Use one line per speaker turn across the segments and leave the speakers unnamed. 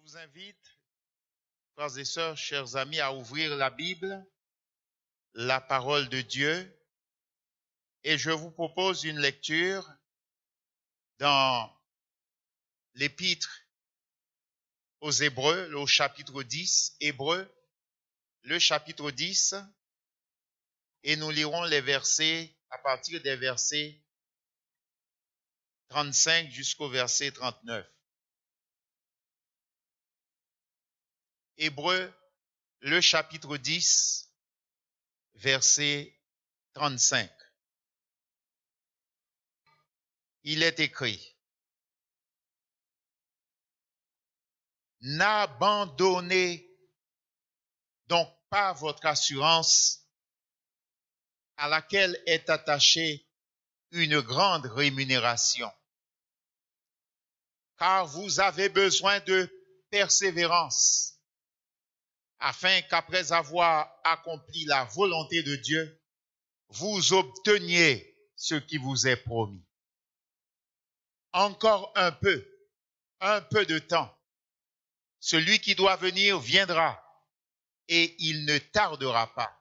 vous invite, frères et sœurs, chers amis, à ouvrir la Bible, la parole de Dieu, et je vous propose une lecture dans l'épître aux Hébreux, au chapitre 10, Hébreux, le chapitre 10, et nous lirons les versets à partir des versets 35 jusqu'au verset 39. Hébreux, le chapitre 10, verset 35. Il est écrit: n'abandonnez donc pas votre assurance à laquelle est attachée une grande rémunération, car vous avez besoin de persévérance, afin qu'après avoir accompli la volonté de Dieu, vous obteniez ce qui vous est promis. Encore un peu de temps. Celui qui doit venir viendra, et il ne tardera pas.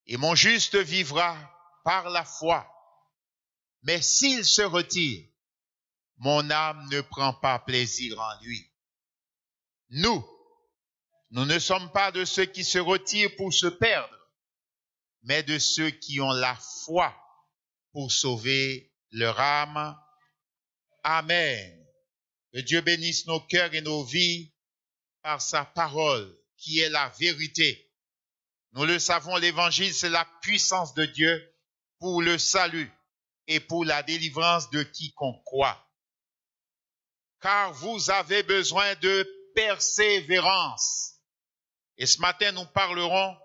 Et mon juste vivra par la foi. Mais s'il se retire, mon âme ne prend pas plaisir en lui. Nous ne sommes pas de ceux qui se retirent pour se perdre, mais de ceux qui ont la foi pour sauver leur âme. Amen. Que Dieu bénisse nos cœurs et nos vies par sa parole, qui est la vérité. Nous le savons, l'évangile, c'est la puissance de Dieu pour le salut et pour la délivrance de quiconque croit. Car vous avez besoin de persévérance. Et ce matin, nous parlerons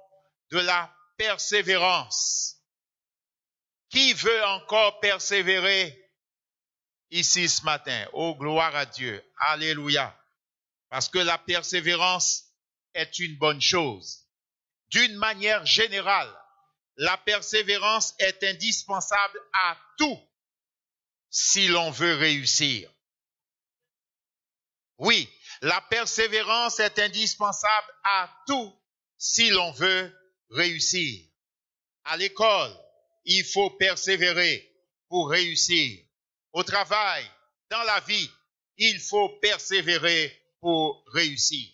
de la persévérance. Qui veut encore persévérer ici ce matin? Oh, gloire à Dieu. Alléluia. Parce que la persévérance est une bonne chose. D'une manière générale, la persévérance est indispensable à tout si l'on veut réussir. Oui, la persévérance est indispensable à tout si l'on veut réussir. À l'école, il faut persévérer pour réussir. Au travail, dans la vie, il faut persévérer pour réussir.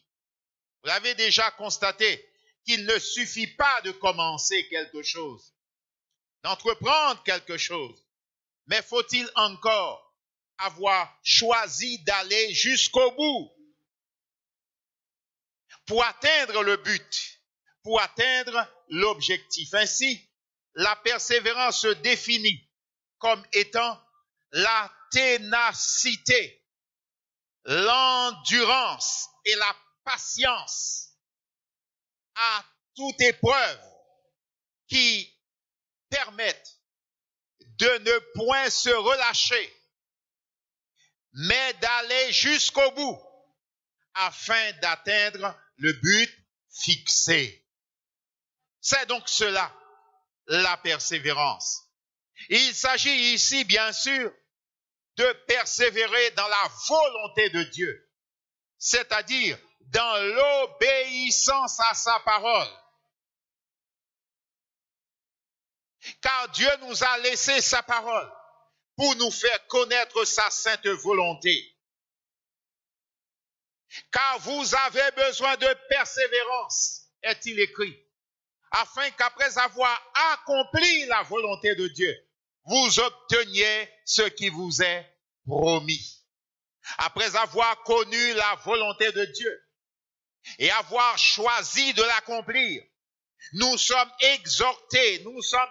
Vous l'avez déjà constaté qu'il ne suffit pas de commencer quelque chose, d'entreprendre quelque chose, mais faut-il encore avoir choisi d'aller jusqu'au bout pour atteindre le but, pour atteindre l'objectif. Ainsi, la persévérance se définit comme étant la ténacité, l'endurance et la patience à toute épreuve qui permettent de ne point se relâcher, mais d'aller jusqu'au bout afin d'atteindre le but fixé. C'est donc cela, la persévérance. Il s'agit ici, bien sûr, de persévérer dans la volonté de Dieu, c'est-à-dire dans l'obéissance à sa parole. Car Dieu nous a laissé sa parole pour nous faire connaître sa sainte volonté. Car vous avez besoin de persévérance, est-il écrit, afin qu'après avoir accompli la volonté de Dieu, vous obteniez ce qui vous est promis. Après avoir connu la volonté de Dieu et avoir choisi de l'accomplir, nous sommes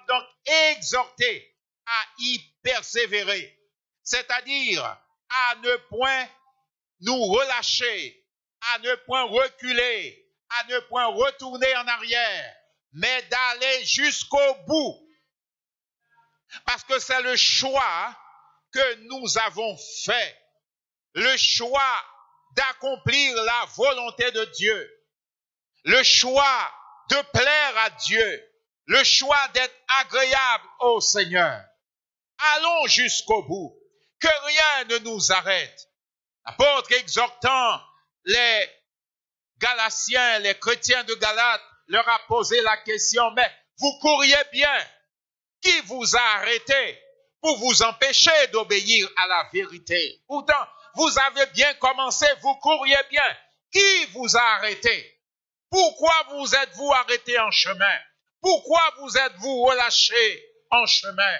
donc exhortés à y persévérer, c'est-à-dire à ne point nous relâcher, à ne point reculer, à ne point retourner en arrière, mais d'aller jusqu'au bout. Parce que c'est le choix que nous avons fait, le choix d'accomplir la volonté de Dieu, le choix de plaire à Dieu, le choix d'être agréable au Seigneur. Allons jusqu'au bout, que rien ne nous arrête. L'apôtre exhortant les Galatiens, les chrétiens de Galate, leur a posé la question, mais vous couriez bien. Qui vous a arrêté pour vous empêcher d'obéir à la vérité? Pourtant, vous avez bien commencé, vous couriez bien. Qui vous a arrêté? Pourquoi vous êtes-vous arrêté en chemin? Pourquoi vous êtes-vous relâché en chemin?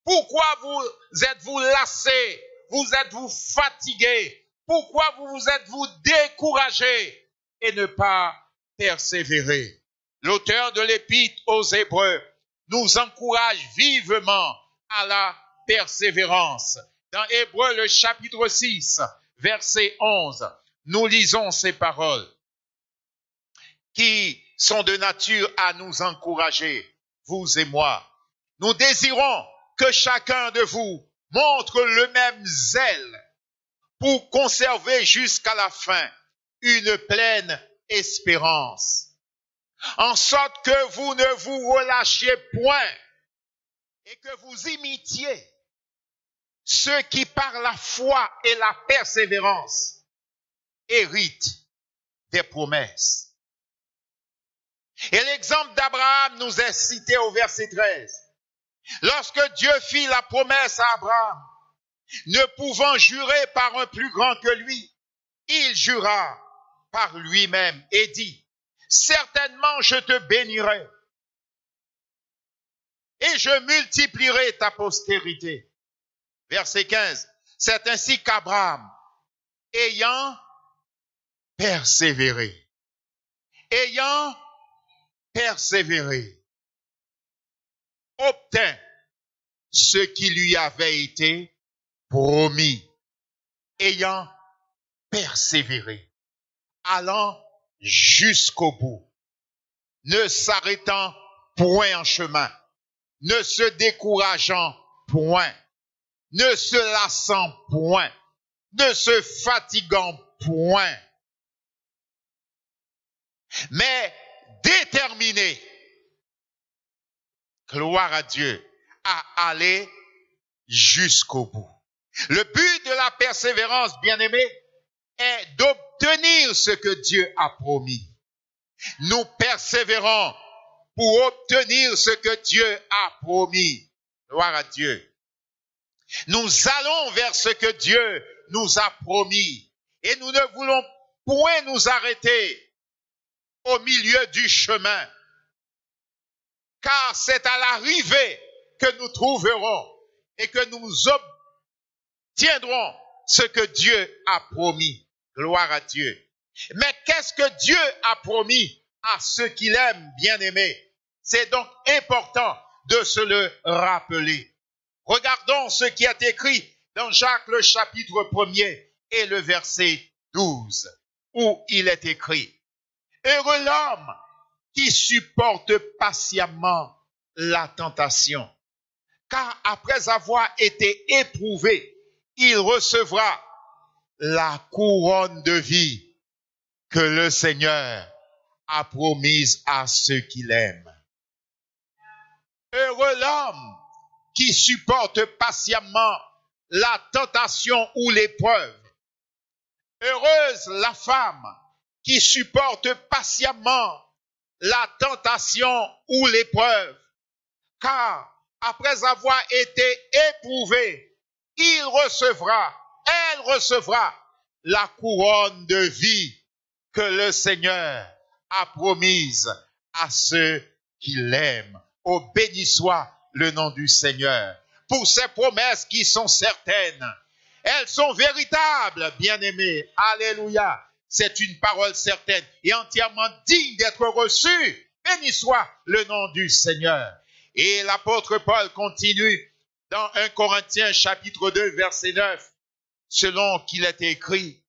Pourquoi vous êtes-vous lassé? Vous êtes-vous fatigué? Pourquoi vous êtes-vous découragé et ne pas persévérer? L'auteur de l'Épître aux Hébreux nous encourage vivement à la persévérance. Dans Hébreux, le chapitre 6, verset 11, nous lisons ces paroles qui sont de nature à nous encourager, vous et moi. Nous désirons que chacun de vous montre le même zèle pour conserver jusqu'à la fin une pleine espérance, en sorte que vous ne vous relâchiez point et que vous imitiez ceux qui par la foi et la persévérance héritent des promesses. Et l'exemple d'Abraham nous est cité au verset 13. Lorsque Dieu fit la promesse à Abraham, ne pouvant jurer par un plus grand que lui, il jura par lui-même et dit, certainement je te bénirai et je multiplierai ta postérité. Verset 15. C'est ainsi qu'Abraham, ayant persévéré, obtint ce qui lui avait été promis, ayant persévéré, allant jusqu'au bout, ne s'arrêtant point en chemin, ne se décourageant point, ne se lassant point, ne se fatiguant point, mais déterminé, gloire à Dieu, à aller jusqu'au bout. Le but de la persévérance, bien-aimés, est d'obtenir ce que Dieu a promis. Nous persévérons pour obtenir ce que Dieu a promis. Gloire à Dieu. Nous allons vers ce que Dieu nous a promis et nous ne voulons point nous arrêter au milieu du chemin, car c'est à l'arrivée que nous trouverons et que nous obtiendrons ce que Dieu a promis. Gloire à Dieu. Mais qu'est-ce que Dieu a promis à ceux qui l'aiment, bien-aimés? C'est donc important de se le rappeler. Regardons ce qui est écrit dans Jacques le chapitre 1er et le verset 12, où il est écrit, « Heureux l'homme qui supporte patiemment la tentation, car après avoir été éprouvé, il recevra la couronne de vie que le Seigneur a promise à ceux qui l'aiment. » Heureux l'homme qui supporte patiemment la tentation ou l'épreuve. Heureuse la femme qui supporte patiemment la tentation ou l'épreuve, car après avoir été éprouvée, elle recevra la couronne de vie que le Seigneur a promise à ceux qui l'aiment. Oh, béni soit le nom du Seigneur pour ces promesses qui sont certaines. Elles sont véritables, bien-aimés. Alléluia. C'est une parole certaine et entièrement digne d'être reçue. Béni soit le nom du Seigneur. Et l'apôtre Paul continue dans 1 Corinthiens chapitre 2 verset 9, selon qu'il est écrit,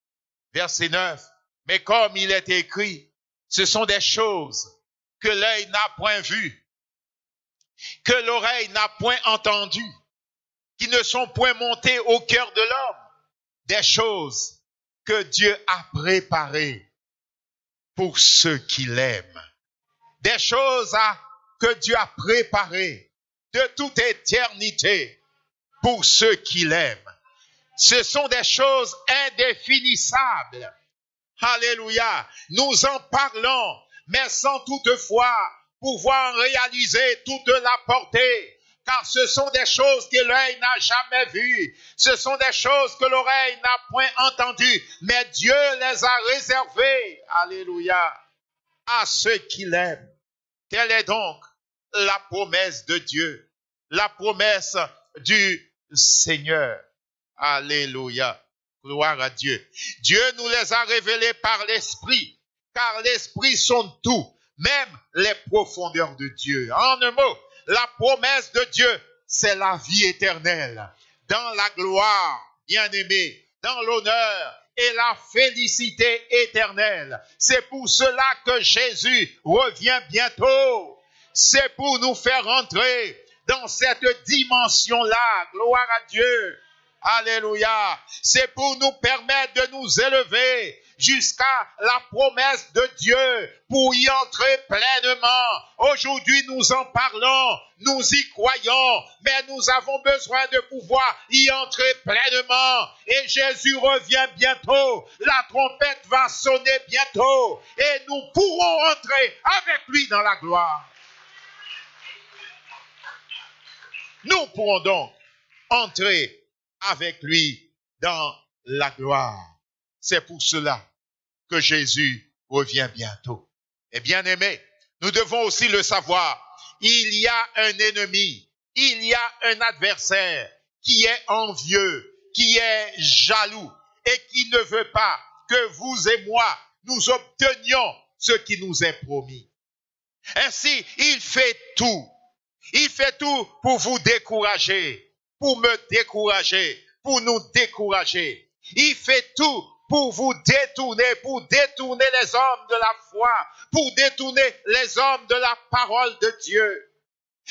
verset 9, « Mais comme il est écrit, ce sont des choses que l'œil n'a point vues, que l'oreille n'a point entendu, qui ne sont point montées au cœur de l'homme, des choses que Dieu a préparées pour ceux qui l'aiment. » Des choses que Dieu a préparées de toute éternité pour ceux qui l'aiment. Ce sont des choses indéfinissables. Alléluia. Nous en parlons, mais sans toutefois pouvoir réaliser toute la portée. Car ce sont des choses que l'œil n'a jamais vues. Ce sont des choses que l'oreille n'a point entendues. Mais Dieu les a réservées. Alléluia. À ceux qui l'aiment. Telle est donc la promesse de Dieu. La promesse du Seigneur. Alléluia. Gloire à Dieu. Dieu nous les a révélés par l'Esprit. Car l'Esprit sonde tout. Même les profondeurs de Dieu. En un mot, la promesse de Dieu, c'est la vie éternelle. Dans la gloire, bien-aimé, dans l'honneur et la félicité éternelle. C'est pour cela que Jésus revient bientôt. C'est pour nous faire entrer dans cette dimension-là. Gloire à Dieu. Alléluia. C'est pour nous permettre de nous élever jusqu'à la promesse de Dieu pour y entrer pleinement. Aujourd'hui, nous en parlons, nous y croyons, mais nous avons besoin de pouvoir y entrer pleinement. Et Jésus revient bientôt. La trompette va sonner bientôt et nous pourrons entrer avec lui dans la gloire. Nous pourrons donc entrer avec lui dans la gloire. C'est pour cela que Jésus revient bientôt. Et bien aimé, nous devons aussi le savoir. Il y a un ennemi, il y a un adversaire qui est envieux, qui est jaloux et qui ne veut pas que vous et moi, nous obtenions ce qui nous est promis. Ainsi, il fait tout. Il fait tout pour vous décourager, pour me décourager, pour nous décourager. Il fait tout pour vous détourner, pour détourner les hommes de la foi, pour détourner les hommes de la parole de Dieu,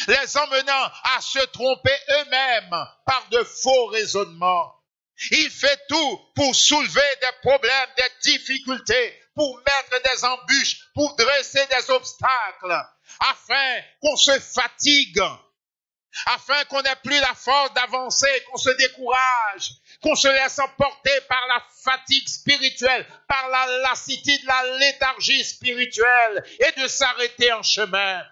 les emmenant à se tromper eux-mêmes par de faux raisonnements. Il fait tout pour soulever des problèmes, des difficultés, pour mettre des embûches, pour dresser des obstacles, afin qu'on se fatigue, afin qu'on n'ait plus la force d'avancer, qu'on se décourage, qu'on se laisse emporter par la fatigue spirituelle, par la lassitude, la léthargie spirituelle, et de s'arrêter en chemin.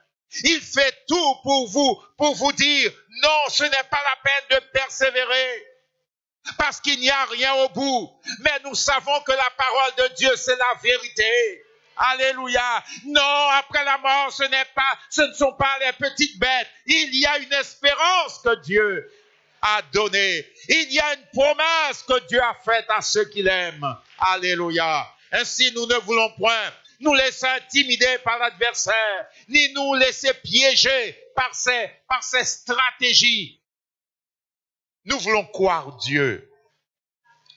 Il fait tout pour vous dire, non, ce n'est pas la peine de persévérer, parce qu'il n'y a rien au bout. Mais nous savons que la parole de Dieu, c'est la vérité. Alléluia. Non, après la mort, ce ne sont pas les petites bêtes. Il y a une espérance que Dieu a donnée. Il y a une promesse que Dieu a faite à ceux qui l'aiment. Alléluia. Ainsi, nous ne voulons point nous laisser intimider par l'adversaire, ni nous laisser piéger par ses stratégies. Nous voulons croire Dieu.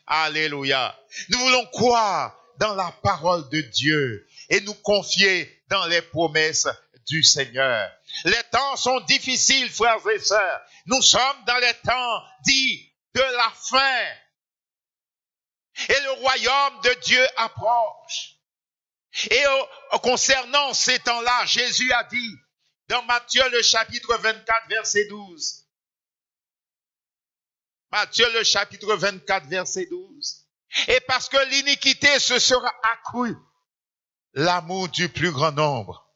Alléluia. Nous voulons croire dans la parole de Dieu et nous confier dans les promesses du Seigneur. Les temps sont difficiles, frères et sœurs. Nous sommes dans les temps dits de la fin. Et le royaume de Dieu approche. Et concernant ces temps-là, Jésus a dit dans Matthieu le chapitre 24, verset 12. Matthieu le chapitre 24, verset 12. Et parce que l'iniquité se sera accrue, l'amour du plus grand nombre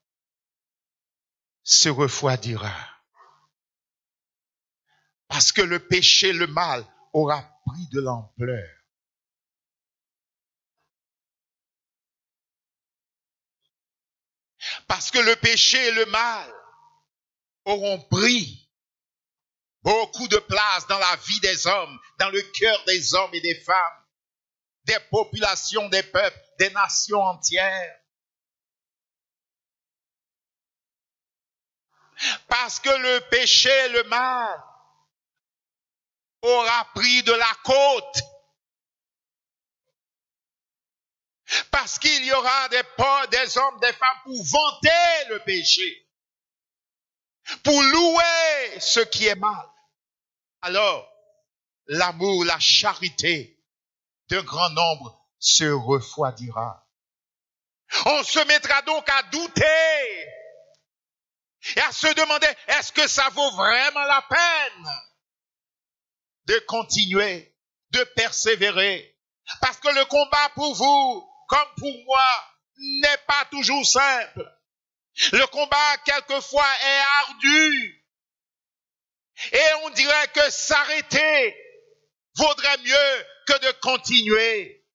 se refroidira. Parce que le péché, le mal, aura pris de l'ampleur. Parce que le péché et le mal auront pris beaucoup de place dans la vie des hommes, dans le cœur des hommes et des femmes, des populations, des peuples, des nations entières. Parce que le péché et le mal aura pris de la côte. Parce qu'il y aura des hommes, des femmes pour vanter le péché, pour louer ce qui est mal. Alors, l'amour, la charité d'un grand nombre se refroidira. On se mettra donc à douter et à se demander, est-ce que ça vaut vraiment la peine de continuer, de persévérer? Parce que le combat pour vous comme pour moi, n'est pas toujours simple. Le combat, quelquefois, est ardu. Et on dirait que s'arrêter vaudrait mieux que de continuer.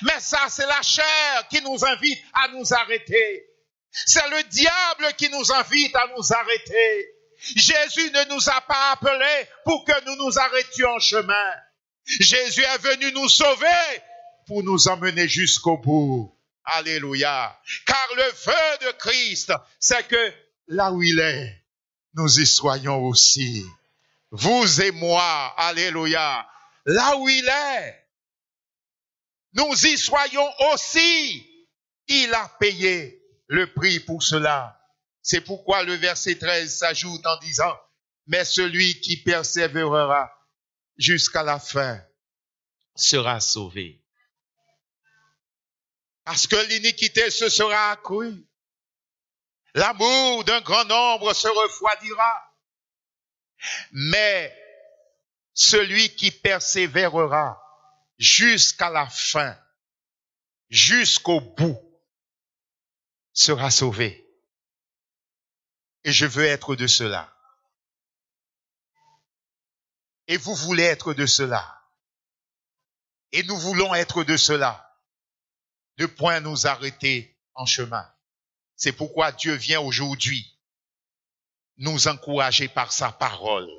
Mais ça, c'est la chair qui nous invite à nous arrêter. C'est le diable qui nous invite à nous arrêter. Jésus ne nous a pas appelés pour que nous nous arrêtions en chemin. Jésus est venu nous sauver pour nous emmener jusqu'au bout. Alléluia. Car le feu de Christ, c'est que là où il est, nous y soyons aussi. Vous et moi, alléluia. Là où il est, nous y soyons aussi. Il a payé le prix pour cela. C'est pourquoi le verset 13 s'ajoute en disant, mais celui qui persévérera jusqu'à la fin sera sauvé. Parce que l'iniquité se sera accrue. L'amour d'un grand nombre se refroidira. Mais celui qui persévérera jusqu'à la fin, jusqu'au bout, sera sauvé. Et je veux être de cela. Et vous voulez être de cela. Et nous voulons être de cela. Ne point nous arrêter en chemin. C'est pourquoi Dieu vient aujourd'hui nous encourager par sa parole.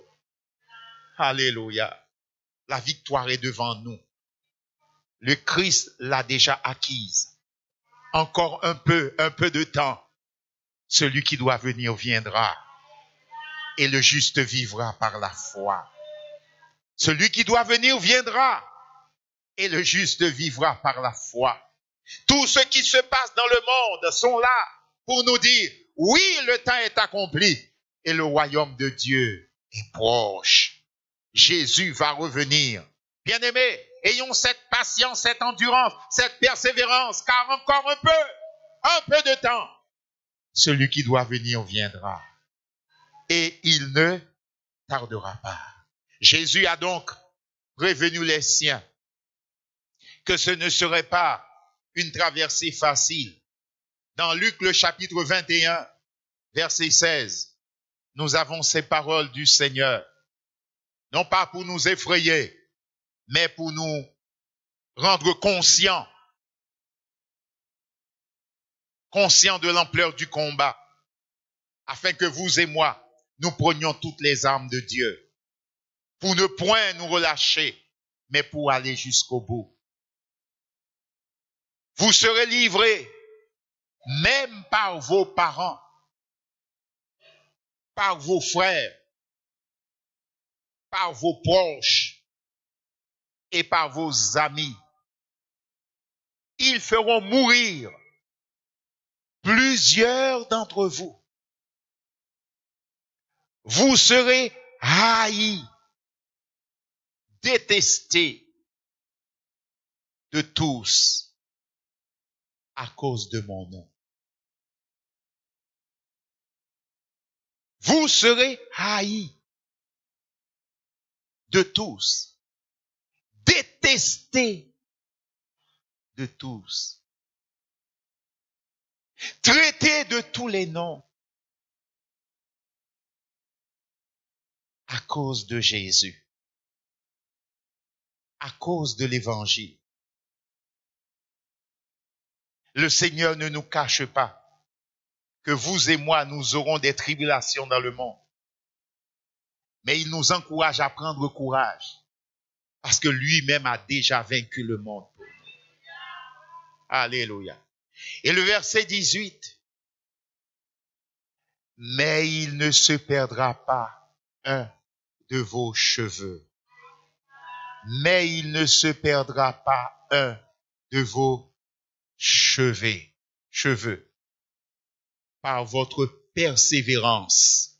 Alléluia. La victoire est devant nous. Le Christ l'a déjà acquise. Encore un peu de temps. Celui qui doit venir viendra. Et le juste vivra par la foi. Celui qui doit venir viendra. Et le juste vivra par la foi. Tout ce qui se passe dans le monde sont là pour nous dire, oui, le temps est accompli et le royaume de Dieu est proche. Jésus va revenir. Bien-aimés, ayons cette patience, cette endurance, cette persévérance, car encore un peu de temps, celui qui doit venir viendra. Et il ne tardera pas. Jésus a donc prévenu les siens que ce ne serait pas une traversée facile. Dans Luc, le chapitre 21, verset 16, nous avons ces paroles du Seigneur. Non pas pour nous effrayer, mais pour nous rendre conscients de l'ampleur du combat, afin que vous et moi, nous prenions toutes les armes de Dieu, pour ne point nous relâcher, mais pour aller jusqu'au bout. Vous serez livrés, même par vos parents, par vos frères, par vos proches et par vos amis. Ils feront mourir plusieurs d'entre vous. Vous serez haïs, détestés de tous à cause de mon nom. Vous serez haïs de tous, détestés de tous, traités de tous les noms à cause de Jésus, à cause de l'Évangile. Le Seigneur ne nous cache pas que vous et moi, nous aurons des tribulations dans le monde. Mais il nous encourage à prendre courage parce que lui-même a déjà vaincu le monde pour nous. Alléluia. Et le verset 18. Mais il ne se perdra pas un de vos cheveux. Mais il ne se perdra pas un de vos cheveux. Par votre persévérance,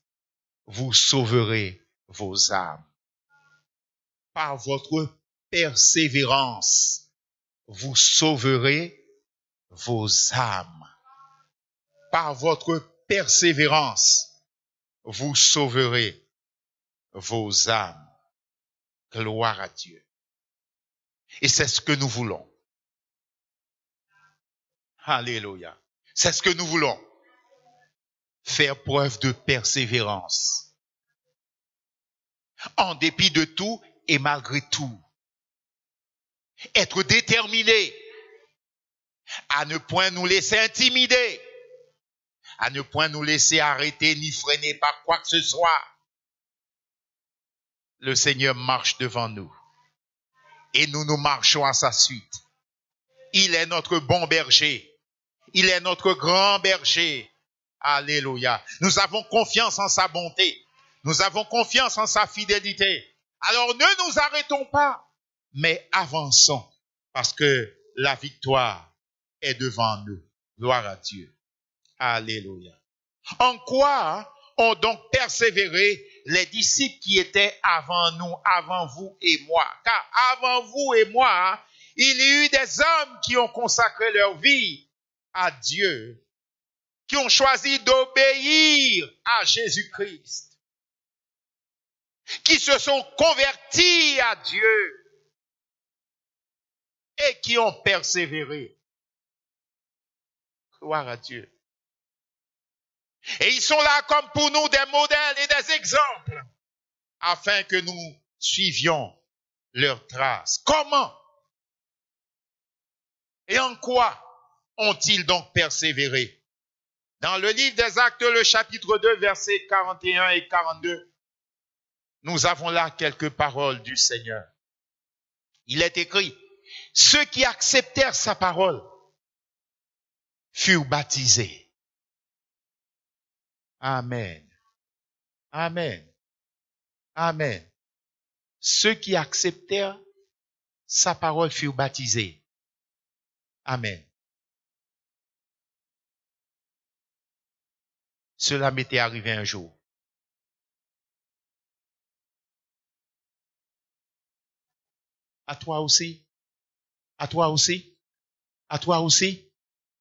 vous sauverez vos âmes. Par votre persévérance, vous sauverez vos âmes. Par votre persévérance, vous sauverez vos âmes. Gloire à Dieu. Et c'est ce que nous voulons. Alléluia. C'est ce que nous voulons. Faire preuve de persévérance. En dépit de tout et malgré tout. Être déterminé à ne point nous laisser intimider, à ne point nous laisser arrêter ni freiner par quoi que ce soit. Le Seigneur marche devant nous et nous marchons à sa suite. Il est notre bon berger. Il est notre grand berger. Alléluia. Nous avons confiance en sa bonté. Nous avons confiance en sa fidélité. Alors ne nous arrêtons pas, mais avançons parce que la victoire est devant nous. Gloire à Dieu. Alléluia. En quoi ont donc persévéré les disciples qui étaient avant nous, avant vous et moi? Car avant vous et moi, il y a eu des hommes qui ont consacré leur vie à Dieu, qui ont choisi d'obéir à Jésus-Christ, qui se sont convertis à Dieu et qui ont persévéré. Gloire à Dieu. Et ils sont là comme pour nous des modèles et des exemples, afin que nous suivions leurs traces. Comment et en quoi ont-ils donc persévéré? Dans le livre des Actes, le chapitre 2, versets 41 et 42, nous avons là quelques paroles du Seigneur. Il est écrit, ceux qui acceptèrent sa parole furent baptisés. Amen. Amen. Amen. Ceux qui acceptèrent sa parole furent baptisés. Amen. Cela m'était arrivé un jour. À toi aussi? À toi aussi? À toi aussi?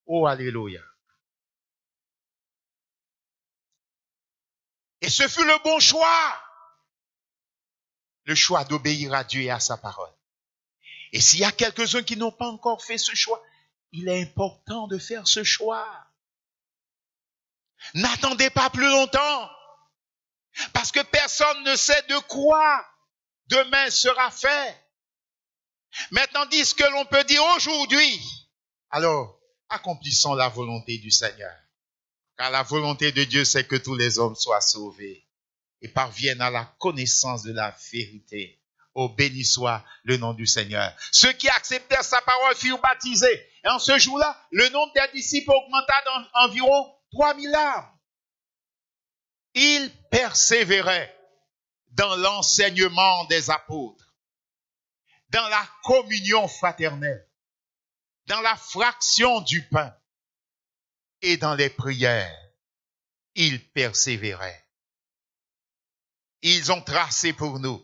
Oh, alléluia. Et ce fut le bon choix. Le choix d'obéir à Dieu et à sa parole. Et s'il y a quelques-uns qui n'ont pas encore fait ce choix, il est important de faire ce choix. N'attendez pas plus longtemps. Parce que personne ne sait de quoi demain sera fait. Maintenant, dis ce que l'on peut dire aujourd'hui. Alors, accomplissons la volonté du Seigneur. Car la volonté de Dieu, c'est que tous les hommes soient sauvés et parviennent à la connaissance de la vérité. Oh, béni soit le nom du Seigneur. Ceux qui acceptèrent sa parole furent baptisés. Et en ce jour-là, le nombre des disciples augmenta d'environ 3000 âmes. Ils persévéraient dans l'enseignement des apôtres, dans la communion fraternelle, dans la fraction du pain et dans les prières. Ils persévéraient. Ils ont tracé pour nous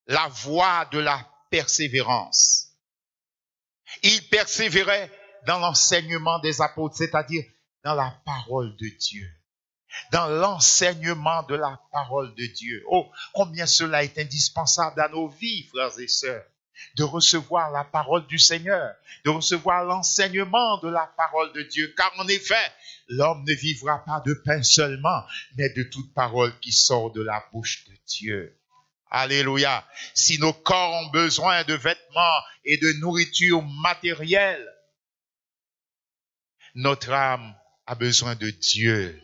la voie de la persévérance. Ils persévéraient dans l'enseignement des apôtres, c'est-à-dire dans la parole de Dieu. Dans l'enseignement de la parole de Dieu. Oh, combien cela est indispensable à nos vies, frères et sœurs, de recevoir la parole du Seigneur, de recevoir l'enseignement de la parole de Dieu. Car en effet, l'homme ne vivra pas de pain seulement, mais de toute parole qui sort de la bouche de Dieu. Alléluia. Si nos corps ont besoin de vêtements et de nourriture matérielle, notre âme a besoin de Dieu.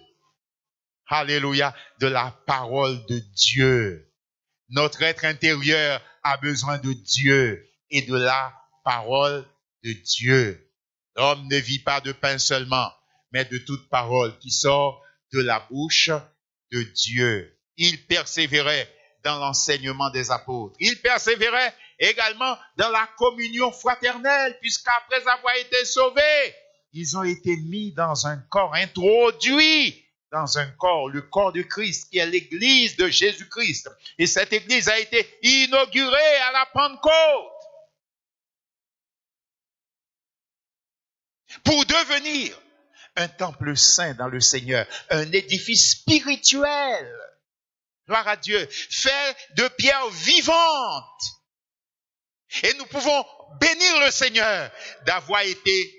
Alléluia, de la parole de Dieu. Notre être intérieur a besoin de Dieu et de la parole de Dieu. L'homme ne vit pas de pain seulement, mais de toute parole qui sort de la bouche de Dieu. Il persévérait dans l'enseignement des apôtres. Il persévérait également dans la communion fraternelle, puisqu'après avoir été sauvés, ils ont été mis dans un corps, introduits dans un corps, le corps de Christ, qui est l'église de Jésus-Christ. Et cette église a été inaugurée à la Pentecôte pour devenir un temple saint dans le Seigneur, un édifice spirituel, gloire à Dieu, fait de pierres vivantes. Et nous pouvons bénir le Seigneur d'avoir été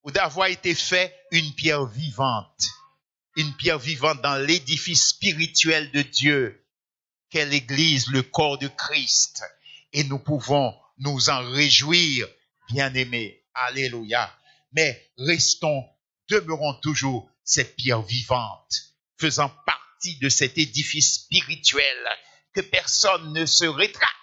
ou d'avoir été fait une pierre vivante dans l'édifice spirituel de Dieu, qu'est l'Église, le corps de Christ. Et nous pouvons nous en réjouir, bien-aimés. Alléluia. Mais demeurons toujours cette pierre vivante, faisant partie de cet édifice spirituel, que personne ne se rétracte,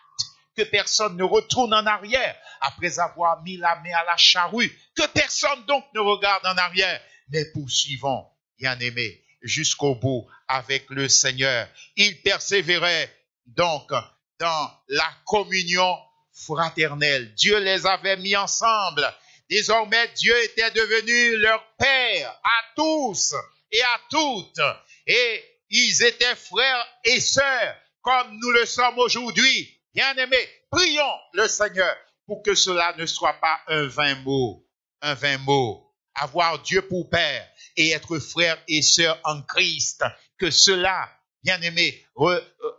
que personne ne retourne en arrière après avoir mis la main à la charrue, que personne donc ne regarde en arrière, mais poursuivons, bien-aimés, jusqu'au bout avec le Seigneur. Ils persévéraient donc dans la communion fraternelle. Dieu les avait mis ensemble. Désormais, Dieu était devenu leur Père à tous et à toutes. Et ils étaient frères et sœurs, comme nous le sommes aujourd'hui. Bien-aimés, prions le Seigneur pour que cela ne soit pas un vain mot. Avoir Dieu pour Père et être frères et sœurs en Christ, que cela, bien-aimés,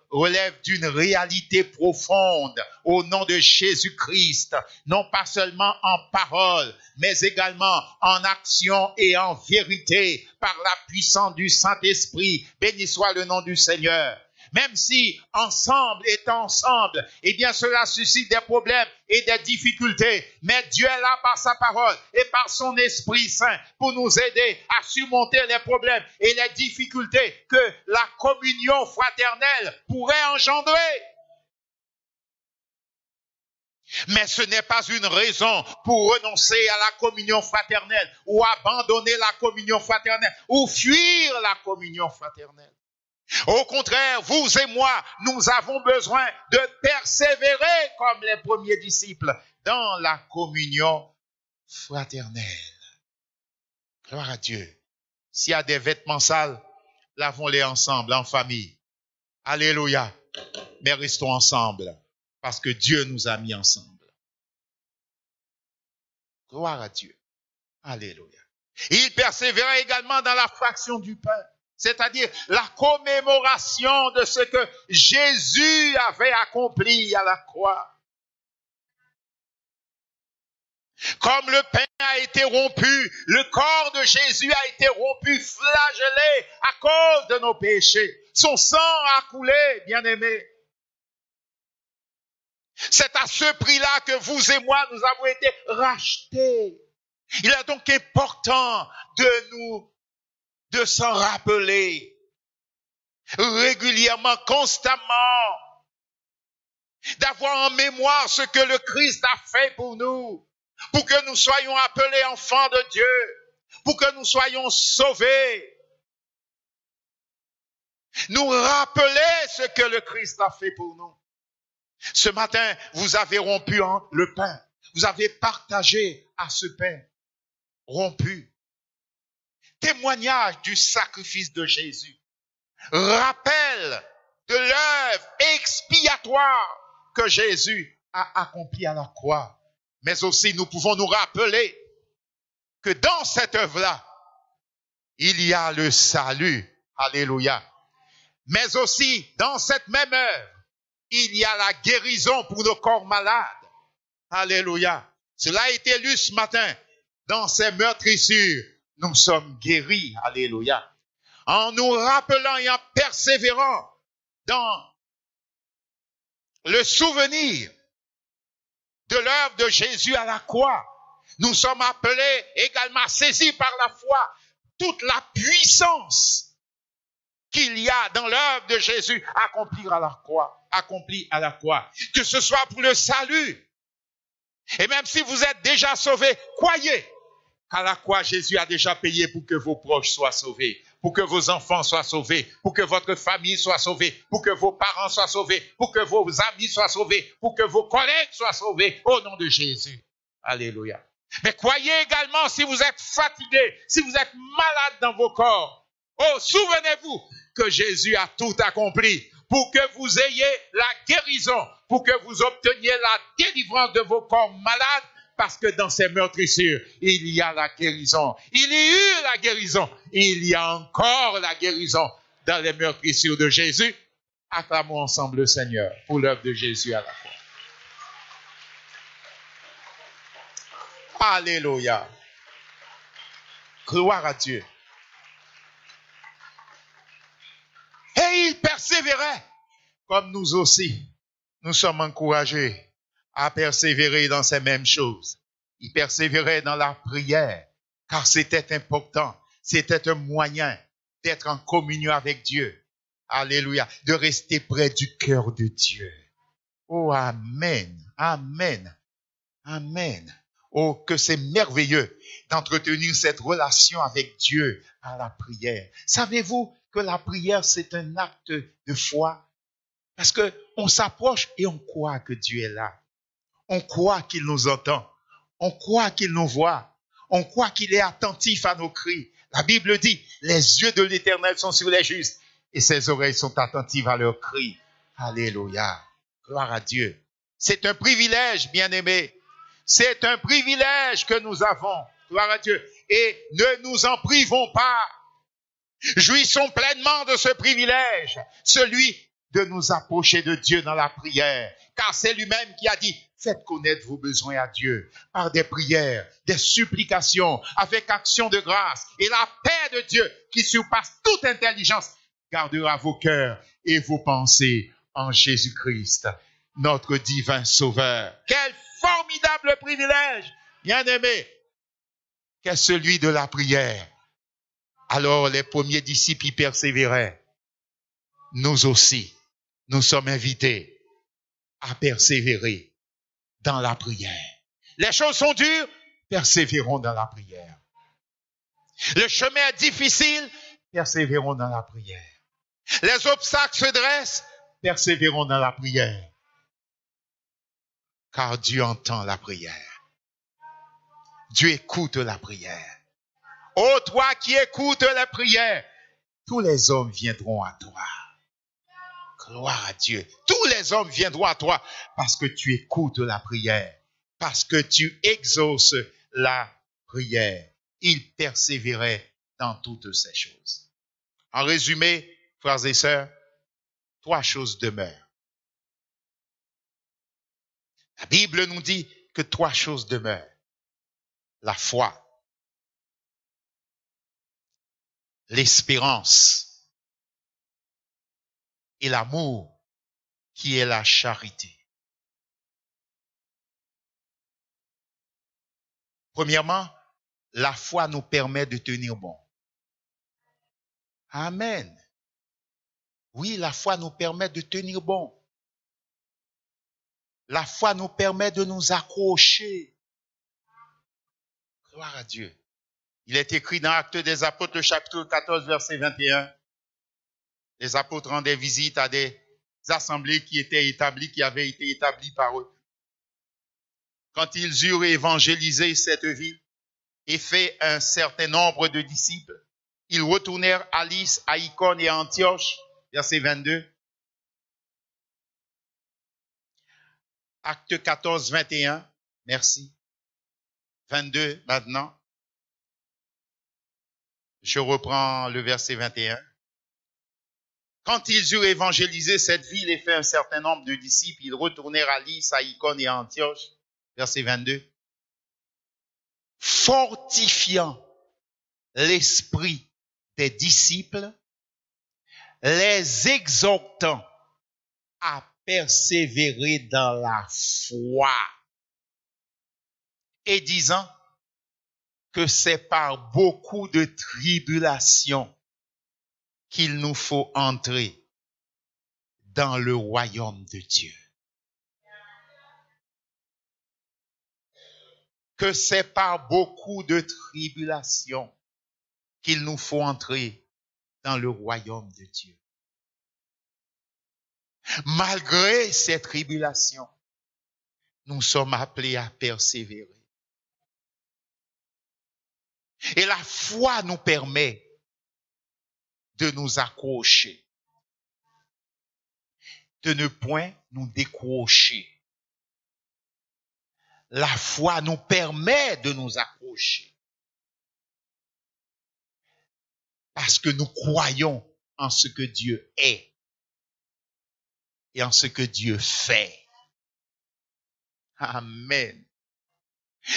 relève d'une réalité profonde au nom de Jésus-Christ, non pas seulement en parole, mais également en action et en vérité, par la puissance du Saint-Esprit. Béni soit le nom du Seigneur. Même si étant ensemble, eh bien cela suscite des problèmes et des difficultés. Mais Dieu est là par sa parole et par son Esprit Saint pour nous aider à surmonter les problèmes et les difficultés que la communion fraternelle pourrait engendrer. Mais ce n'est pas une raison pour renoncer à la communion fraternelle ou abandonner la communion fraternelle ou fuir la communion fraternelle. Au contraire, vous et moi, nous avons besoin de persévérer comme les premiers disciples dans la communion fraternelle. Gloire à Dieu. S'il y a des vêtements sales, lavons-les ensemble, en famille. Alléluia. Mais restons ensemble, parce que Dieu nous a mis ensemble. Gloire à Dieu. Alléluia. Il persévérait également dans la fraction du pain. C'est-à-dire la commémoration de ce que Jésus avait accompli à la croix. Comme le pain a été rompu, le corps de Jésus a été rompu, flagellé à cause de nos péchés. Son sang a coulé, bien-aimés. C'est à ce prix-là que vous et moi, nous avons été rachetés. Il est donc important de s'en rappeler régulièrement, constamment, d'avoir en mémoire ce que le Christ a fait pour nous, pour que nous soyons appelés enfants de Dieu, pour que nous soyons sauvés. Nous rappeler ce que le Christ a fait pour nous. Ce matin, vous avez rompu le pain. Vous avez partagé à ce pain rompu. Témoignage du sacrifice de Jésus. Rappel de l'œuvre expiatoire que Jésus a accomplie à la croix. Mais aussi, nous pouvons nous rappeler que dans cette œuvre-là, il y a le salut. Alléluia. Mais aussi, dans cette même œuvre, il y a la guérison pour nos corps malades. Alléluia. Cela a été lu ce matin. Dans ces meurtrissures, nous sommes guéris. Alléluia. En nous rappelant et en persévérant dans le souvenir de l'œuvre de Jésus à la croix, nous sommes appelés également à saisir par la foi toute la puissance qu'il y a dans l'œuvre de Jésus accomplie à la croix. Que ce soit pour le salut. Et même si vous êtes déjà sauvés, croyez qu'à la croix, Jésus a déjà payé pour que vos proches soient sauvés, pour que vos enfants soient sauvés, pour que votre famille soit sauvée, pour que vos parents soient sauvés, pour que vos amis soient sauvés, pour que vos collègues soient sauvés, au nom de Jésus. Alléluia. Mais croyez également, si vous êtes fatigués, si vous êtes malades dans vos corps, souvenez-vous que Jésus a tout accompli pour que vous ayez la guérison, pour que vous obteniez la délivrance de vos corps malades, parce que dans ces meurtrissures, il y a la guérison. Il y a eu la guérison. Il y a encore la guérison dans les meurtrissures de Jésus. Acclamons ensemble le Seigneur pour l'œuvre de Jésus à la croix. Alléluia. Gloire à Dieu. Et il persévérait, comme nous aussi. Nous sommes encouragés à persévérer dans ces mêmes choses. Il persévérait dans la prière, car c'était important. C'était un moyen d'être en communion avec Dieu. Alléluia. De rester près du cœur de Dieu. Oh, amen, amen, amen. Oh, que c'est merveilleux d'entretenir cette relation avec Dieu à la prière. Savez-vous que la prière, c'est un acte de foi? Parce que on s'approche et on croit que Dieu est là. On croit qu'il nous entend. On croit qu'il nous voit. On croit qu'il est attentif à nos cris. La Bible dit, les yeux de l'Éternel sont sur les justes et ses oreilles sont attentives à leurs cris. Alléluia. Gloire à Dieu. C'est un privilège, bien-aimés. C'est un privilège que nous avons. Gloire à Dieu. Et ne nous en privons pas. Jouissons pleinement de ce privilège. Celui de nous approcher de Dieu dans la prière. Car c'est lui-même qui a dit, faites connaître vos besoins à Dieu par des prières, des supplications, avec action de grâce. Et la paix de Dieu qui surpasse toute intelligence gardera vos cœurs et vos pensées en Jésus-Christ, notre divin Sauveur. Quel formidable privilège, bien-aimé, qu'est celui de la prière. Alors les premiers disciples y persévéraient. Nous aussi, nous sommes invités à persévérer dans la prière. Les choses sont dures, persévérons dans la prière. Le chemin est difficile, persévérons dans la prière. Les obstacles se dressent, persévérons dans la prière. Car Dieu entend la prière. Dieu écoute la prière. Ô toi qui écoutes la prière, tous les hommes viendront à toi. Gloire à Dieu. Tous les hommes viendront à toi parce que tu écoutes la prière, parce que tu exauces la prière. Il persévérait dans toutes ces choses. En résumé, frères et sœurs, 3 choses demeurent. La Bible nous dit que 3 choses demeurent. La foi, l'espérance et l'amour qui est la charité. Premièrement, la foi nous permet de tenir bon. Amen. Oui, la foi nous permet de tenir bon. La foi nous permet de nous accrocher. Gloire à Dieu. Il est écrit dans Actes des Apôtres, le chapitre 14, verset 21. Les apôtres rendaient visite à des assemblées qui avaient été établies par eux. Quand ils eurent évangélisé cette ville et fait un certain nombre de disciples, ils retournèrent à Lys, à Icône et à Antioche, verset 22. Acte 14, 21, merci. 22 maintenant. Je reprends le verset 21. Quand ils eurent évangélisé cette ville et fait un certain nombre de disciples, ils retournèrent à Lys, à Icône et à Antioche, verset 22. Fortifiant l'esprit des disciples, les exhortant à persévérer dans la foi et disant que c'est par beaucoup de tribulations qu'il nous faut entrer dans le royaume de Dieu. Que c'est par beaucoup de tribulations qu'il nous faut entrer dans le royaume de Dieu. Malgré ces tribulations, nous sommes appelés à persévérer. Et la foi nous permet de nous accrocher, de ne point nous décrocher. La foi nous permet de nous accrocher parce que nous croyons en ce que Dieu est et en ce que Dieu fait. Amen.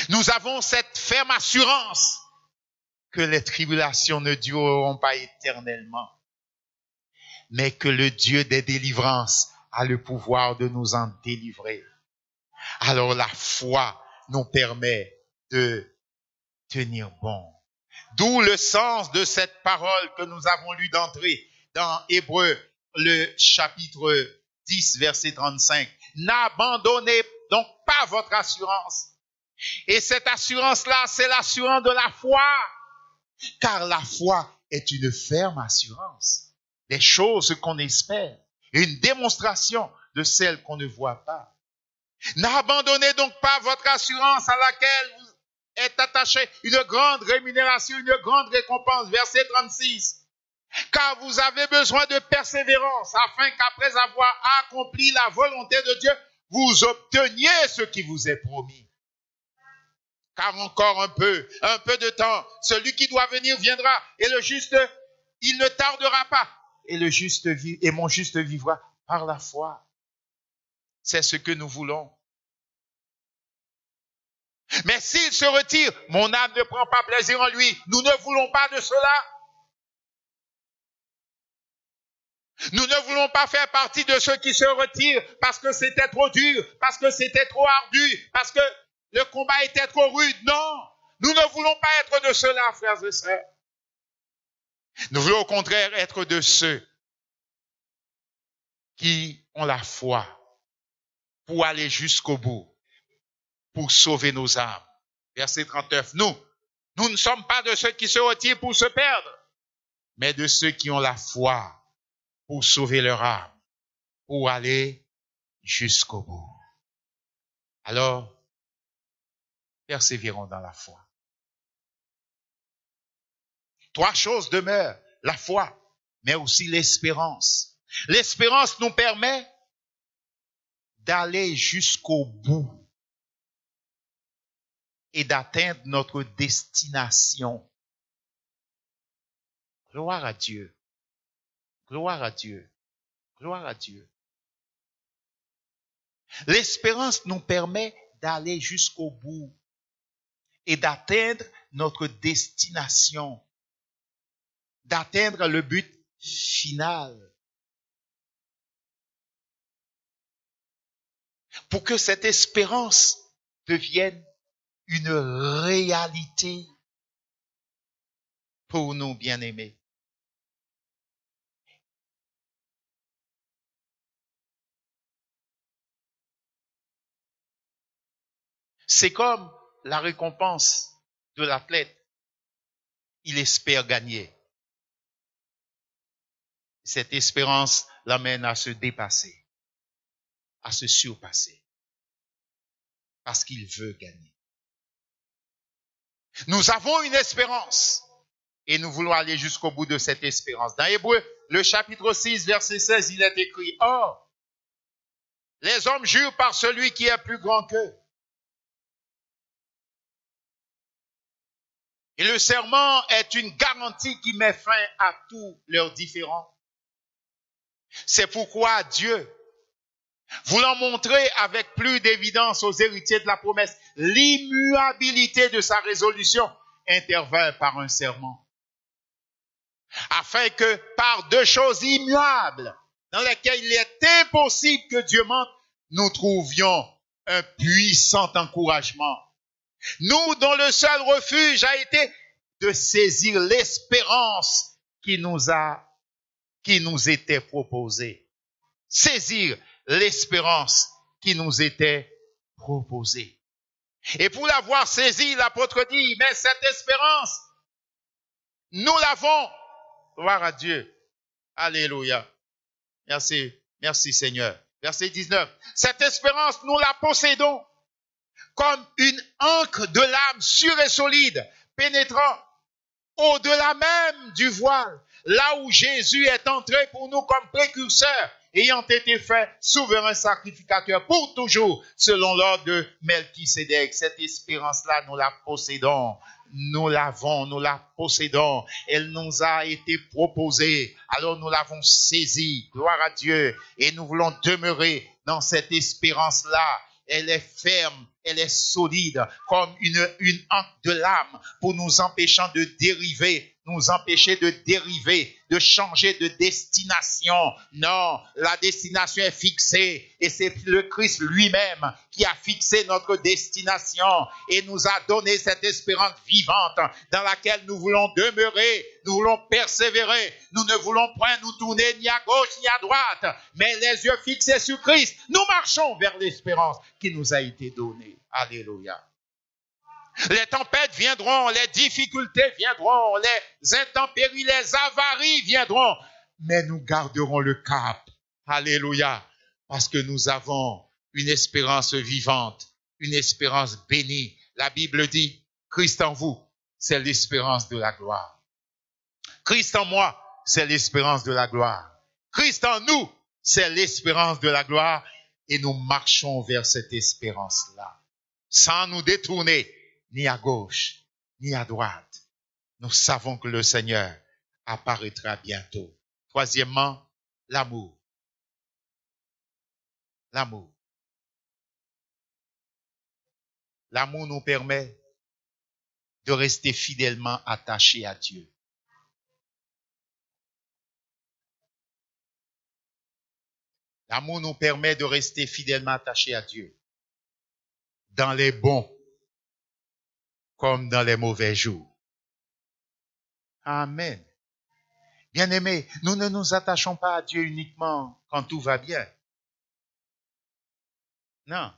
Nous avons cette ferme assurance que les tribulations ne dureront pas éternellement, mais que le Dieu des délivrances a le pouvoir de nous en délivrer. Alors la foi nous permet de tenir bon. D'où le sens de cette parole que nous avons lue d'entrée dans Hébreux, le chapitre 10, verset 35. N'abandonnez donc pas votre assurance. Et cette assurance-là, c'est l'assurance de la foi. Car la foi est une ferme assurance des choses qu'on espère, une démonstration de celles qu'on ne voit pas. N'abandonnez donc pas votre assurance à laquelle vous êtes attaché une grande rémunération, une grande récompense. Verset 36. Car vous avez besoin de persévérance afin qu'après avoir accompli la volonté de Dieu, vous obteniez ce qui vous est promis. Car encore un peu de temps, celui qui doit venir viendra, et le juste, il ne tardera pas. Et mon juste vivra par la foi. C'est ce que nous voulons. Mais s'il se retire, mon âme ne prend pas plaisir en lui. Nous ne voulons pas de cela. Nous ne voulons pas faire partie de ceux qui se retirent parce que c'était trop dur, parce que c'était trop ardu, parce que le combat était trop rude. Non, nous ne voulons pas être de ceux-là, frères et sœurs. Nous voulons au contraire être de ceux qui ont la foi pour aller jusqu'au bout, pour sauver nos âmes. Verset 39. Nous ne sommes pas de ceux qui se retirent pour se perdre, mais de ceux qui ont la foi pour sauver leur âme, pour aller jusqu'au bout. Alors, persévérons dans la foi. 3 choses demeurent, la foi, mais aussi l'espérance. L'espérance nous permet d'aller jusqu'au bout et d'atteindre notre destination. Gloire à Dieu. Gloire à Dieu. Gloire à Dieu. L'espérance nous permet d'aller jusqu'au bout et d'atteindre notre destination, d'atteindre le but final. Pour que cette espérance devienne une réalité pour nous, bien-aimés. C'est comme la récompense de l'athlète. Il espère gagner. Cette espérance l'amène à se dépasser, à se surpasser, parce qu'il veut gagner. Nous avons une espérance et nous voulons aller jusqu'au bout de cette espérance. Dans Hébreux, le chapitre 6, verset 16, il est écrit, « Or, les hommes jurent par celui qui est plus grand qu'eux. Et le serment est une garantie qui met fin à tous leurs différends. C'est pourquoi Dieu, voulant montrer avec plus d'évidence aux héritiers de la promesse l'immuabilité de sa résolution, intervint par un serment. Afin que par 2 choses immuables, dans lesquelles il est impossible que Dieu mente, nous trouvions un puissant encouragement. Nous, dont le seul refuge a été de saisir l'espérance qui nous était proposée. Saisir l'espérance qui nous était proposée. Et pour l'avoir saisie, l'apôtre dit, mais cette espérance, nous l'avons. Gloire à Dieu. Alléluia. Merci. Merci Seigneur. Verset 19. Cette espérance, nous la possédons comme une ancre de l'âme sûre et solide, pénétrant au-delà même du voile, là où Jésus est entré pour nous comme précurseur, ayant été fait souverain sacrificateur pour toujours, selon l'ordre de Melchisédek. Cette espérance-là, nous la possédons. Nous l'avons, nous la possédons. Elle nous a été proposée. Alors nous l'avons saisie. Gloire à Dieu. Et nous voulons demeurer dans cette espérance-là. Elle est ferme, elle est solide comme une anque de lame pour nous empêcher de dériver, de changer de destination. Non, la destination est fixée et c'est le Christ lui-même qui a fixé notre destination et nous a donné cette espérance vivante dans laquelle nous voulons demeurer, nous voulons persévérer. Nous ne voulons point nous tourner ni à gauche ni à droite, mais les yeux fixés sur Christ, nous marchons vers l'espérance qui nous a été donnée. Alléluia. Les tempêtes viendront, les difficultés viendront, les intempéries, les avaries viendront, mais nous garderons le cap. Alléluia. Parce que nous avons une espérance vivante, une espérance bénie. La Bible dit, Christ en vous, c'est l'espérance de la gloire. Christ en moi, c'est l'espérance de la gloire. Christ en nous, c'est l'espérance de la gloire. Et nous marchons vers cette espérance-là, sans nous détourner ni à gauche, ni à droite. Nous savons que le Seigneur apparaîtra bientôt. Troisièmement, l'amour. L'amour. L'amour nous permet de rester fidèlement attachés à Dieu. L'amour nous permet de rester fidèlement attachés à Dieu. Dans les bons comme dans les mauvais jours. Amen. Bien-aimés, nous ne nous attachons pas à Dieu uniquement quand tout va bien. Non.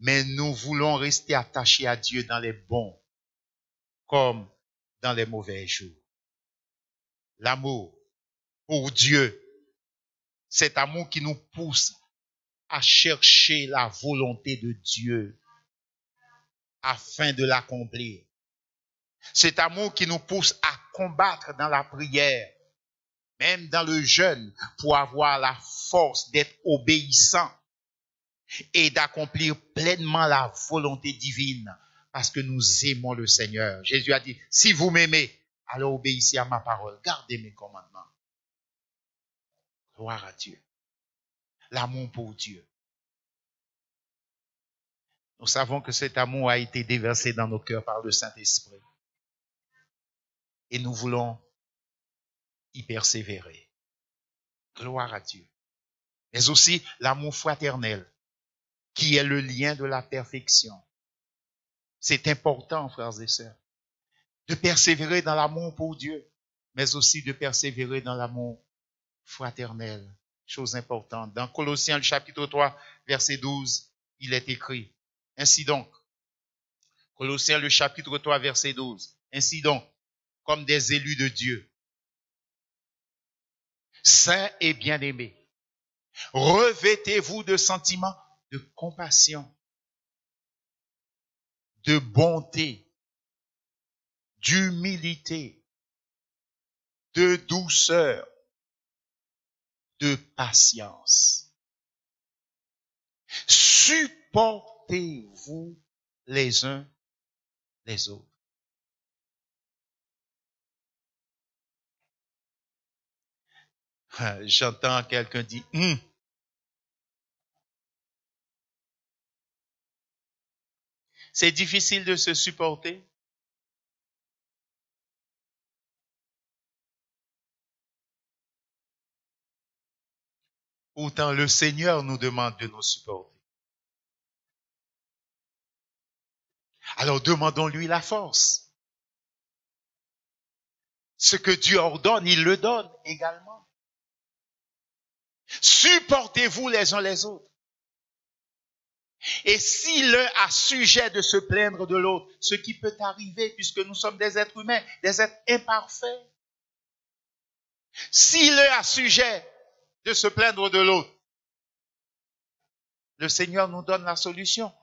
Mais nous voulons rester attachés à Dieu dans les bons comme dans les mauvais jours. L'amour pour Dieu, cet amour qui nous pousse à chercher la volonté de Dieu afin de l'accomplir. Cet amour qui nous pousse à combattre dans la prière, même dans le jeûne, pour avoir la force d'être obéissant et d'accomplir pleinement la volonté divine, parce que nous aimons le Seigneur. Jésus a dit, si vous m'aimez, alors obéissez à ma parole, gardez mes commandements. Gloire à Dieu. L'amour pour Dieu. Nous savons que cet amour a été déversé dans nos cœurs par le Saint-Esprit. Et nous voulons y persévérer. Gloire à Dieu. Mais aussi l'amour fraternel, qui est le lien de la perfection. C'est important, frères et sœurs, de persévérer dans l'amour pour Dieu, mais aussi de persévérer dans l'amour fraternel. Chose importante. Dans Colossiens, le chapitre 3, verset 12, il est écrit, ainsi donc, Colossiens, le chapitre 3, verset 12, ainsi donc, comme des élus de Dieu, saints et bien-aimés, revêtez-vous de sentiments de compassion, de bonté, d'humilité, de douceur, de patience. Supportez-vous les uns les autres. J'entends quelqu'un dire, c'est difficile de se supporter. Pourtant, le Seigneur nous demande de nous supporter. Alors, demandons-lui la force. Ce que Dieu ordonne, il le donne également. Supportez-vous les uns les autres. Et si l'un a sujet de se plaindre de l'autre, ce qui peut arriver puisque nous sommes des êtres humains, des êtres imparfaits, si l'un a sujet de se plaindre de l'autre, le Seigneur nous donne la solution.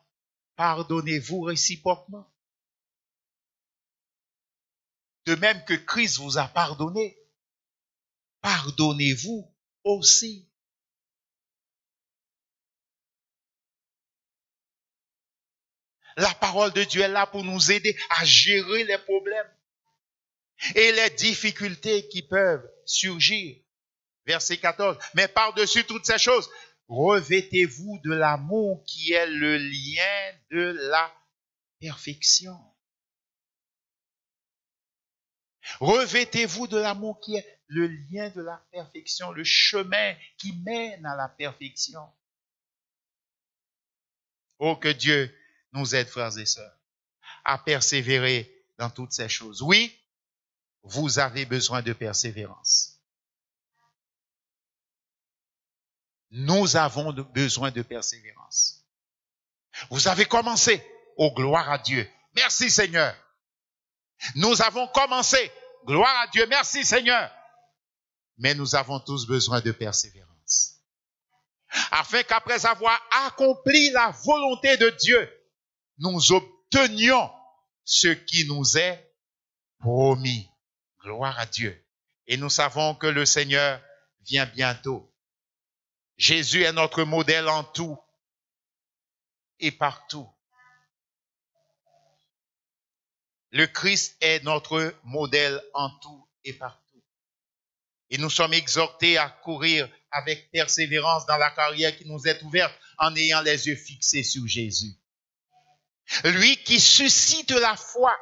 Pardonnez-vous réciproquement. De même que Christ vous a pardonné, pardonnez-vous aussi. La parole de Dieu est là pour nous aider à gérer les problèmes et les difficultés qui peuvent surgir. Verset 14. Mais par-dessus toutes ces choses, revêtez-vous de l'amour qui est le lien de la perfection. Revêtez-vous de l'amour qui est le lien de la perfection, le chemin qui mène à la perfection. Oh, que Dieu nous aide, frères et sœurs, à persévérer dans toutes ces choses. Oui, vous avez besoin de persévérance. Nous avons besoin de persévérance. Vous avez commencé. Oh, gloire à Dieu. Merci Seigneur. Nous avons commencé. Gloire à Dieu. Merci Seigneur. Mais nous avons tous besoin de persévérance. Afin qu'après avoir accompli la volonté de Dieu, nous obtenions ce qui nous est promis. Gloire à Dieu. Et nous savons que le Seigneur vient bientôt. Jésus est notre modèle en tout et partout. Le Christ est notre modèle en tout et partout. Et nous sommes exhortés à courir avec persévérance dans la carrière qui nous est ouverte en ayant les yeux fixés sur Jésus. Lui qui suscite la foi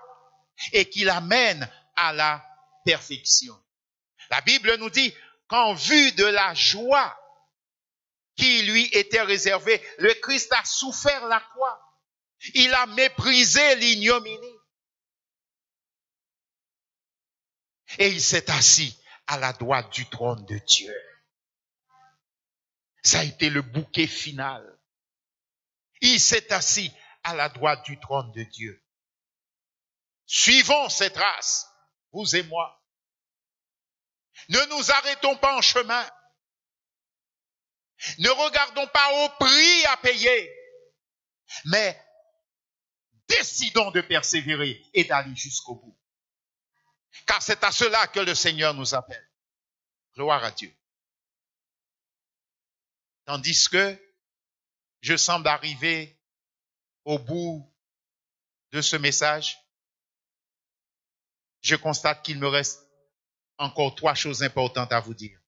et qui l'amène à la perfection. La Bible nous dit qu'en vue de la joie qui lui était réservée, le Christ a souffert la croix. Il a méprisé l'ignominie. Et il s'est assis à la droite du trône de Dieu. Ça a été le bouquet final. Il s'est assis à la droite du trône de Dieu. Suivons cette race, vous et moi. Ne nous arrêtons pas en chemin. Ne regardons pas au prix à payer, mais décidons de persévérer et d'aller jusqu'au bout. Car c'est à cela que le Seigneur nous appelle. Gloire à Dieu. Tandis que je semble arriver au bout de ce message, je constate qu'il me reste encore 3 choses importantes à vous dire.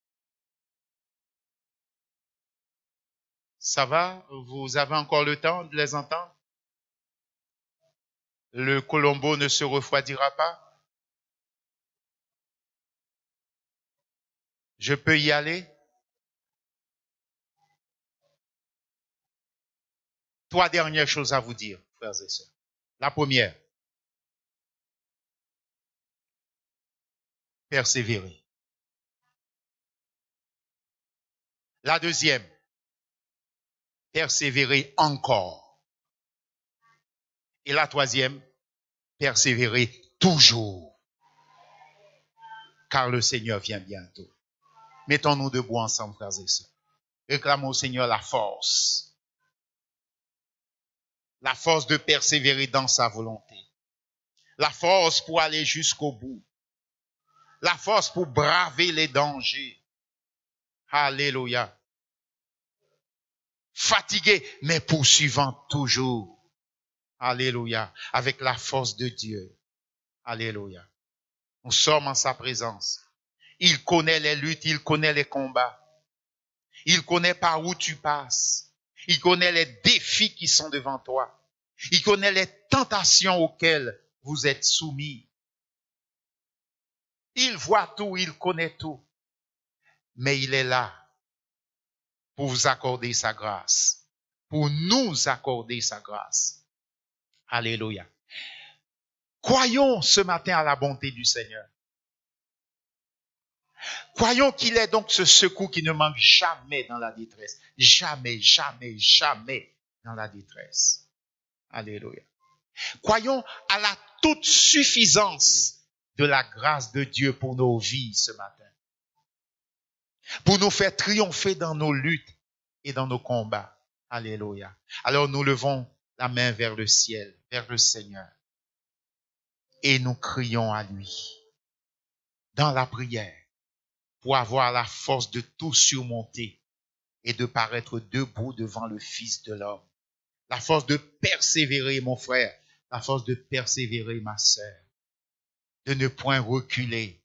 Ça va? Vous avez encore le temps de les entendre? Le Colombo ne se refroidira pas? Je peux y aller? 3 dernières choses à vous dire, frères et sœurs. La première, persévérer. La deuxième, persévérer encore. Et la troisième, persévérer toujours. Car le Seigneur vient bientôt. Mettons-nous debout ensemble, frères et sœurs. Réclamons au Seigneur la force. La force de persévérer dans sa volonté. La force pour aller jusqu'au bout. La force pour braver les dangers. Alléluia. Fatigué, mais poursuivant toujours. Alléluia. Avec la force de Dieu. Alléluia. Nous sommes en sa présence. Il connaît les luttes, il connaît les combats. Il connaît par où tu passes. Il connaît les défis qui sont devant toi. Il connaît les tentations auxquelles vous êtes soumis. Il voit tout, il connaît tout. Mais il est là pour vous accorder sa grâce. Pour nous accorder sa grâce. Alléluia. Croyons ce matin à la bonté du Seigneur. Croyons qu'il est donc ce secours qui ne manque jamais dans la détresse. Jamais, jamais, jamais dans la détresse. Alléluia. Croyons à la toute suffisance de la grâce de Dieu pour nos vies ce matin. Pour nous faire triompher dans nos luttes et dans nos combats. Alléluia. Alors nous levons la main vers le ciel, vers le Seigneur. Et nous crions à lui dans la prière pour avoir la force de tout surmonter et de paraître debout devant le Fils de l'homme. La force de persévérer, mon frère. La force de persévérer, ma sœur. De ne point reculer.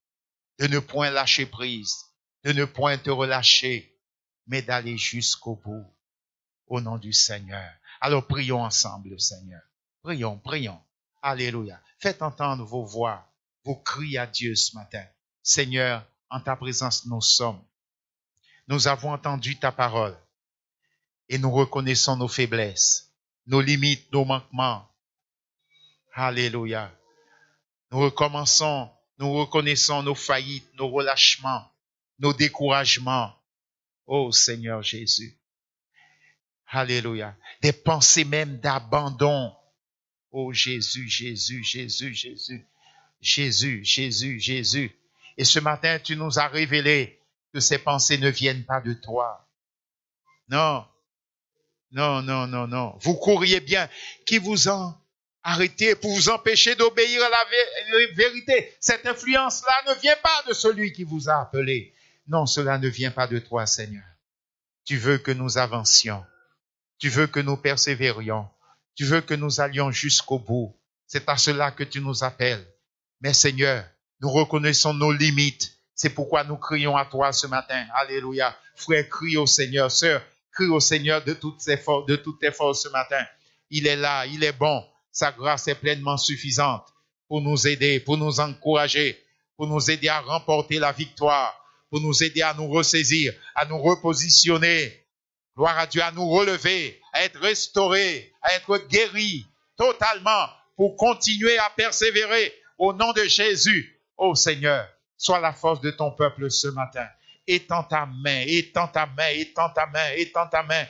De ne point lâcher prise. De ne point te relâcher. mais d'aller jusqu'au bout, au nom du Seigneur. Alors prions ensemble, le Seigneur. Prions, prions. Alléluia. Faites entendre vos voix, vos cris à Dieu ce matin. Seigneur, en ta présence nous sommes. Nous avons entendu ta parole et nous reconnaissons nos faiblesses, nos limites, nos manquements. Alléluia. Nous recommençons, nous reconnaissons nos faillites, nos relâchements, nos découragements. Oh Seigneur Jésus. Alléluia. Des pensées même d'abandon. Oh Jésus, Jésus, Jésus, Jésus. Jésus, Jésus, Jésus. Et ce matin, tu nous as révélé que ces pensées ne viennent pas de toi. Non. Non, non, non, non. Vous courriez bien. Qui vous a arrêté pour vous empêcher d'obéir à la vérité? Cette influence-là ne vient pas de celui qui vous a appelé. Non, cela ne vient pas de toi, Seigneur. Tu veux que nous avancions. Tu veux que nous persévérions. Tu veux que nous allions jusqu'au bout. C'est à cela que tu nous appelles. Mais Seigneur, nous reconnaissons nos limites. C'est pourquoi nous crions à toi ce matin. Alléluia. Frère, crie au Seigneur. Sœur, crie au Seigneur de toutes tes forces ce matin. Il est là, il est bon. Sa grâce est pleinement suffisante pour nous aider, pour nous encourager, pour nous aider à remporter la victoire, pour nous aider à nous ressaisir, à nous repositionner. Gloire à Dieu, à nous relever, à être restaurés, à être guéris totalement pour continuer à persévérer au nom de Jésus. Oh Seigneur, sois la force de ton peuple ce matin. Étends ta main, étends ta main, étends ta main, étends ta main.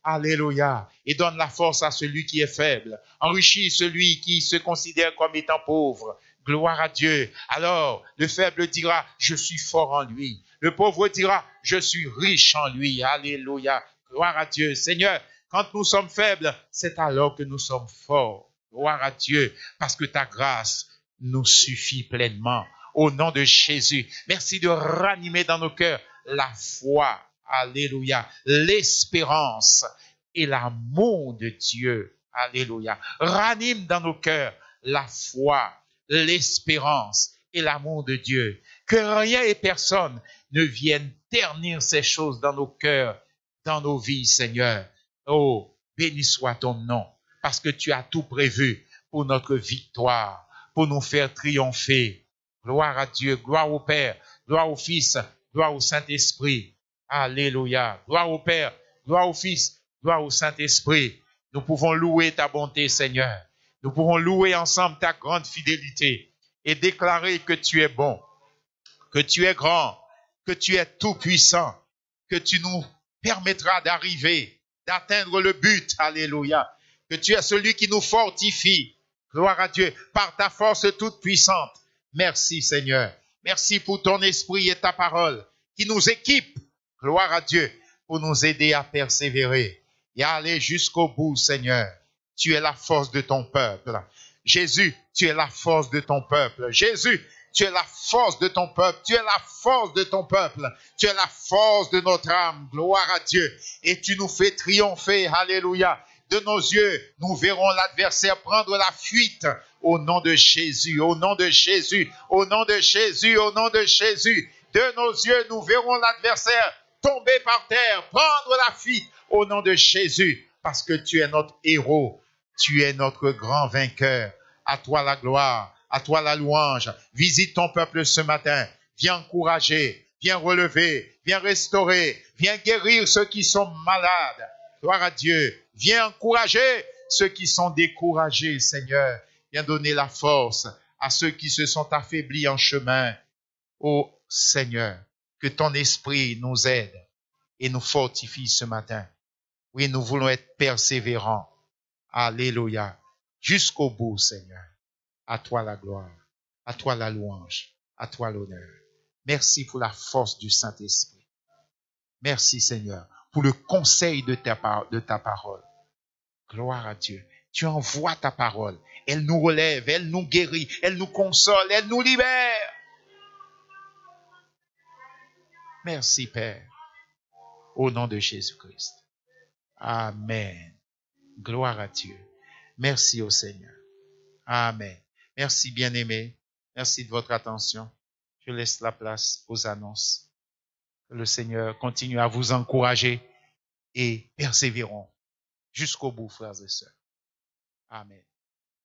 Alléluia. Et donne la force à celui qui est faible. Enrichis celui qui se considère comme étant pauvre. Gloire à Dieu. Alors, le faible dira, je suis fort en lui. Le pauvre dira, je suis riche en lui. Alléluia. Gloire à Dieu. Seigneur, quand nous sommes faibles, c'est alors que nous sommes forts. Gloire à Dieu. Parce que ta grâce nous suffit pleinement. Au nom de Jésus. Merci de ranimer dans nos cœurs la foi. Alléluia. L'espérance et l'amour de Dieu. Alléluia. Ranime dans nos cœurs la foi, l'espérance et l'amour de Dieu. Que rien et personne ne vienne ternir ces choses dans nos cœurs, dans nos vies, Seigneur. Oh, béni soit ton nom, parce que tu as tout prévu pour notre victoire, pour nous faire triompher. Gloire à Dieu, gloire au Père, gloire au Fils, gloire au Saint-Esprit. Alléluia. Gloire au Père, gloire au Fils, gloire au Saint-Esprit. Nous pouvons louer ta bonté, Seigneur. Nous pouvons louer ensemble ta grande fidélité et déclarer que tu es bon, que tu es grand, que tu es tout-puissant, que tu nous permettras d'arriver, d'atteindre le but. Alléluia. Que tu es celui qui nous fortifie. Gloire à Dieu, par ta force toute puissante. Merci, Seigneur. Merci pour ton esprit et ta parole qui nous équipe. Gloire à Dieu, pour nous aider à persévérer et à aller jusqu'au bout, Seigneur. Tu es la force de ton peuple. Jésus, tu es la force de ton peuple. Jésus, tu es la force de ton peuple. Tu es la force de ton peuple. Tu es la force de notre âme. Gloire à Dieu. Et tu nous fais triompher. Alléluia. De nos yeux, nous verrons l'adversaire prendre la fuite au nom de Jésus, au nom de Jésus, au nom de Jésus, au nom de Jésus. De nos yeux, nous verrons l'adversaire tomber par terre, prendre la fuite au nom de Jésus, parce que tu es notre héros, tu es notre grand vainqueur. À toi la gloire, à toi la louange. Visite ton peuple ce matin, viens encourager, viens relever, viens restaurer, viens guérir ceux qui sont malades. Gloire à Dieu, viens encourager ceux qui sont découragés, Seigneur. Viens donner la force à ceux qui se sont affaiblis en chemin. Ô Seigneur, que ton esprit nous aide et nous fortifie ce matin. Oui, nous voulons être persévérants. Alléluia. Jusqu'au bout, Seigneur. À toi la gloire, à toi la louange, à toi l'honneur. Merci pour la force du Saint-Esprit. Merci, Seigneur, pour le conseil de ta parole. Gloire à Dieu. Tu envoies ta parole. Elle nous relève, elle nous guérit, elle nous console, elle nous libère. Merci, Père. Au nom de Jésus-Christ. Amen. Gloire à Dieu. Merci au Seigneur. Amen. Merci, bien-aimés. Merci de votre attention. Je laisse la place aux annonces. le Seigneur continue à vous encourager et persévérons jusqu'au bout, frères et sœurs. Amen.